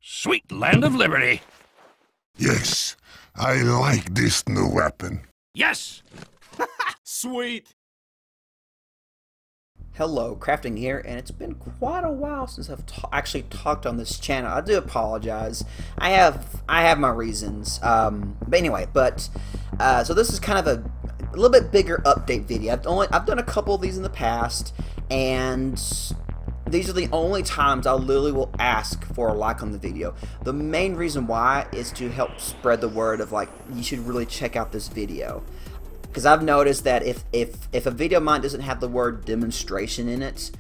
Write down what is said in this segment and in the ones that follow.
Sweet land of liberty. Yes, I like this new weapon. Yes! Sweet! Hello, Crafting here, and it's been quite a while since I've actually talked on this channel. I do apologize. I have my reasons. But anyway, so this is kind of a little bit bigger update video. I've done a couple of these in the past, and these are the only times I literally will ask for a like on the video. The main reason why is to help spread the word of, like, you should really check out this video. Because I've noticed that if a video of mine doesn't have the word demonstration in it,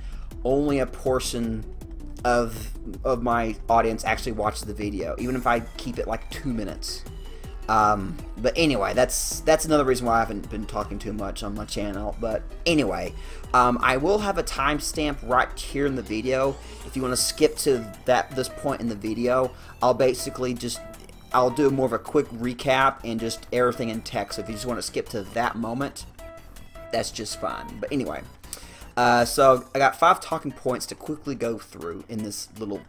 only a portion of my audience actually watches the video, even if I keep it like 2 minutes. But anyway, that's another reason why I haven't been talking too much on my channel. But anyway, I will have a timestamp right here in the video. If you want to skip to this point in the video, I'll do more of a quick recap and just everything in text. So if you just want to skip to that moment, that's just fine. But anyway, so I got 5 talking points to quickly go through in this little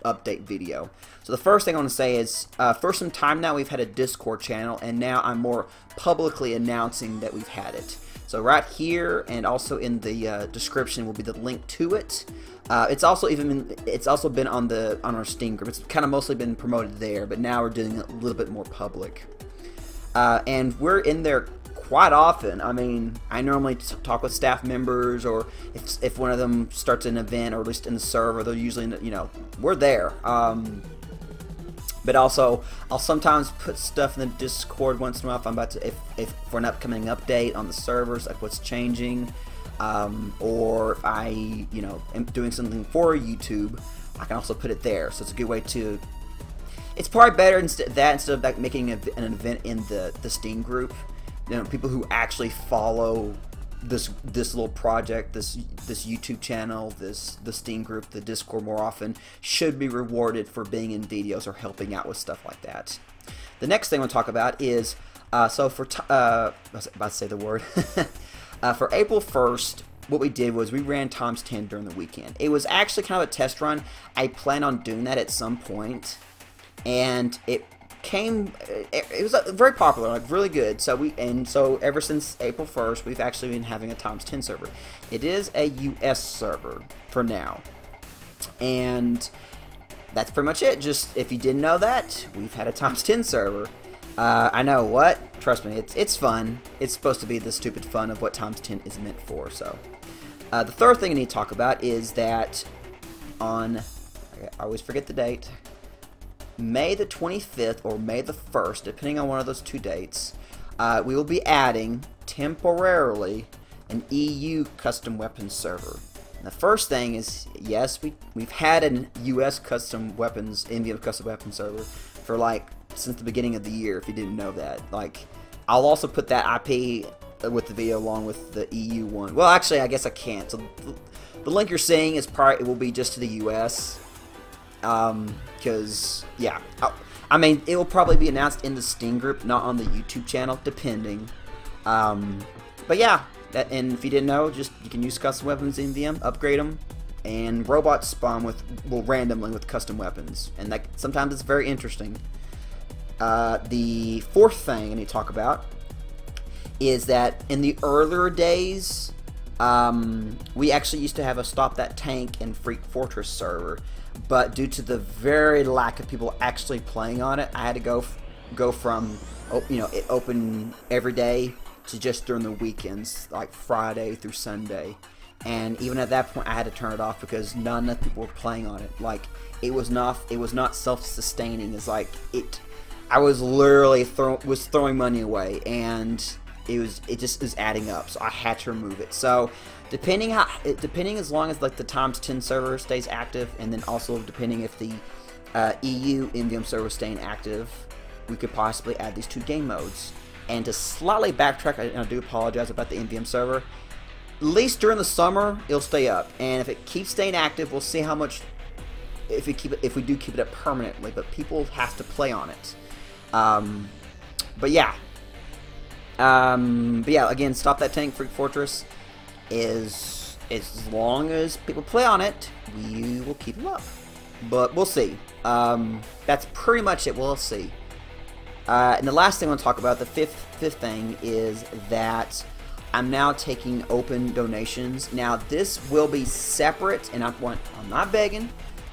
update video. So the first thing I want to say is, for some time now we've had a Discord channel, and now I'm more publicly announcing that we've had it. So right here and also in the description will be the link to it. It's also been on our Steam group. It's kind of mostly been promoted there, but now we're doing it a little bit more public. And we're in there quite often. I mean, I normally talk with staff members, or if one of them starts an event, or at least in the server, they're usually, we're there. But also, I'll sometimes put stuff in the Discord once in a while if for an upcoming update on the servers, like what's changing, or if I, am doing something for YouTube, I can also put it there. So it's a good way to. It's probably better instead of like making an event in the Steam group. People who actually follow this little project, this YouTube channel, the Steam group, the Discord more often, should be rewarded for being in videos or helping out with stuff like that. The next thing I want to talk about is, I was about to say the word. For April 1st, what we did was we ran ×10 during the weekend. It was actually kind of a test run. I plan on doing that at some point, and it was very popular, like really good. So ever since April 1st, we've actually been having a ×10 server. It is a US server for now, and that's pretty much it. Just if you didn't know that, we've had a ×10 server. I know what. Trust me, it's fun. It's supposed to be the stupid fun of what ×10 is meant for. So the third thing I need to talk about is that I always forget the date. May the 25th or May the 1st, depending on one of those two dates, we will be adding temporarily an EU custom weapons server. And the first thing is, yes, we've had an US custom weapons, MvM custom weapons server for since the beginning of the year. If you didn't know that, I'll also put that IP with the video along with the EU one. Well, actually, I guess I can't. So the link you're seeing is it will be just to the US. Because, yeah, I mean, it will probably be announced in the Steam group, not on the YouTube channel, depending. But yeah, and if you didn't know, you can use custom weapons in MvM, upgrade them, and robots spawn randomly with custom weapons, and sometimes it's very interesting. The fourth thing I need to talk about is that in the earlier days, we actually used to have a Stop That Tank and Freak Fortress server. But due to the very lack of people actually playing on it, I had to go from it open every day to just during the weekends, like Friday through Sunday. And even at that point, I had to turn it off because not enough people were playing on it. It was not self-sustaining. It's I was literally throwing money away, and it just is adding up. So I had to remove it. So depending as long as the ×10 server stays active, and then also depending if the EU MvM server is staying active, we could possibly add these 2 game modes. And to slightly backtrack, I do apologize about the MvM server. At least during the summer, it'll stay up, and if it keeps staying active, we'll see how much. If we do keep it up permanently, but people have to play on it. But yeah, again, Stop That Tank Freak Fortress is, as long as people play on it, we will keep them up. but we'll see. That's pretty much it. We'll see. And the last thing I want to talk about, the fifth thing, is that I'm now taking open donations. Now this will be separate, and I'm not begging.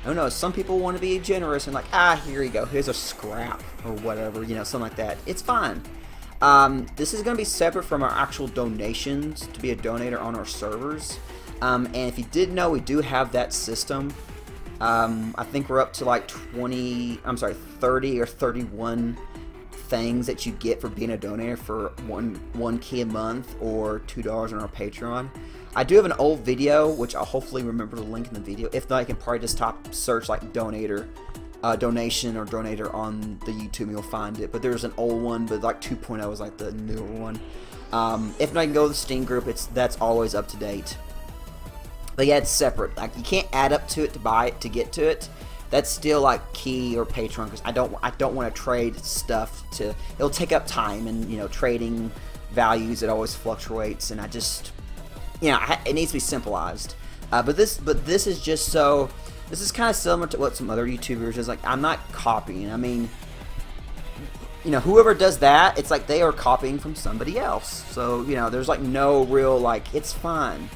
No, some people want to be generous and like, here you go, here's a scrap or whatever, you know, something like that. It's fine. This is going to be separate from our actual donations to be a donator on our servers. And if you didn't know, we do have that system. I think we're up to like 30 or 31 things that you get for being a donator for one key a month or $2 on our Patreon. I do have an old video, which I'll hopefully remember to link in the video. If not, I can probably just search like donation or donator on the YouTube and you'll find it. But there's an old one, but like 2.0 is like the newer one. If not, I can go to the Steam group. That's always up to date. But yeah, it's separate. Like you can't add up to it to buy it to get to it. That's still like Key or Patreon, because I don't want to trade stuff to. It'll take up time, and you know, trading values, it always fluctuates, and I just, you know, it needs to be simplified. But this is just so. This is kind of similar to what some other YouTubers is like. I'm not copying. I mean, you know, whoever does that, it's like they are copying from somebody else. So you know, there's like no real like. It's fine.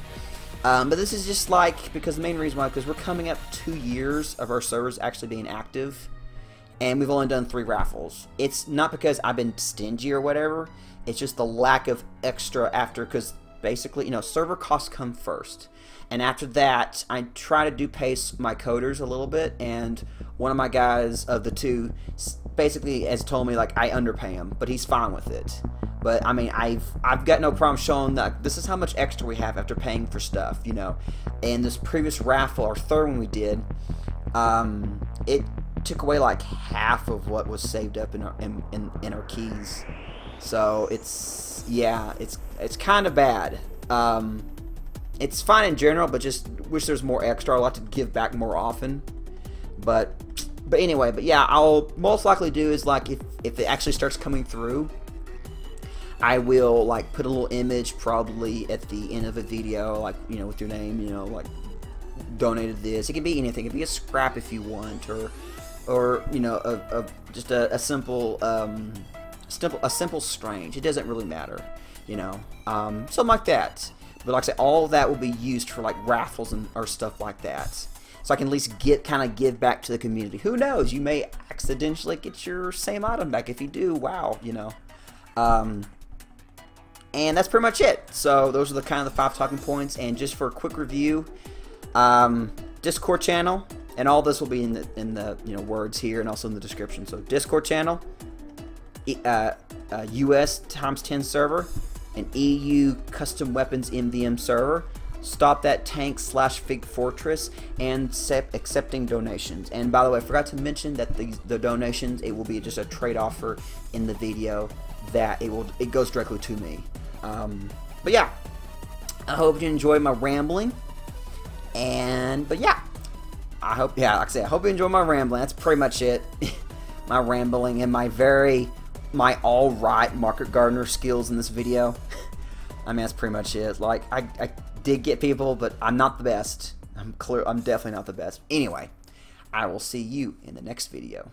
But this is just like, because the main reason why, because we're coming up 2 years of our servers actually being active, and we've only done 3 raffles. It's not because I've been stingy or whatever, it's just the lack of extra after, because basically, you know, server costs come first. And after that, I try to do pace my coders a little bit, and one of my guys of the 2 basically has told me like I underpay him, but he's fine with it. But I mean, I've got no problem showing that this is how much extra we have after paying for stuff, you know. And this previous raffle, our third one we did, it took away like half of what was saved up in our keys. So it's, yeah, it's kind of bad. It's fine in general, but just wish there's more extra. I'd like to give back more often. But anyway, but yeah, I'll most likely do is like if it actually starts coming through, I will like put a little image probably at the end of a video, like, you know, with your name, you know, like donated this. It can be anything. It can be a scrap if you want, or you know, just a simple strange. It doesn't really matter, you know, something like that. But like I said, all of that will be used for like raffles or stuff like that. So I can at least kind of give back to the community. Who knows? You may accidentally get your same item back. If you do, wow, you know. And that's pretty much it. So those are the kind of the 5 talking points. And just for a quick review, Discord channel, and all this will be in the you know, words here and also in the description. So Discord channel, US ×10 server, an EU custom Weapons MvM server. Stop that tank / Fig Fortress, and accepting donations. And by the way, I forgot to mention that the donations, it will be just a trade offer in the video that it goes directly to me. But yeah, I hope you enjoy my rambling. But yeah, I hope you enjoy my rambling. That's pretty much it. My rambling and my alright market gardener skills in this video. I mean, that's pretty much it. Like, I did get people, but I'm not the best. I'm definitely not the best. Anyway, I will see you in the next video.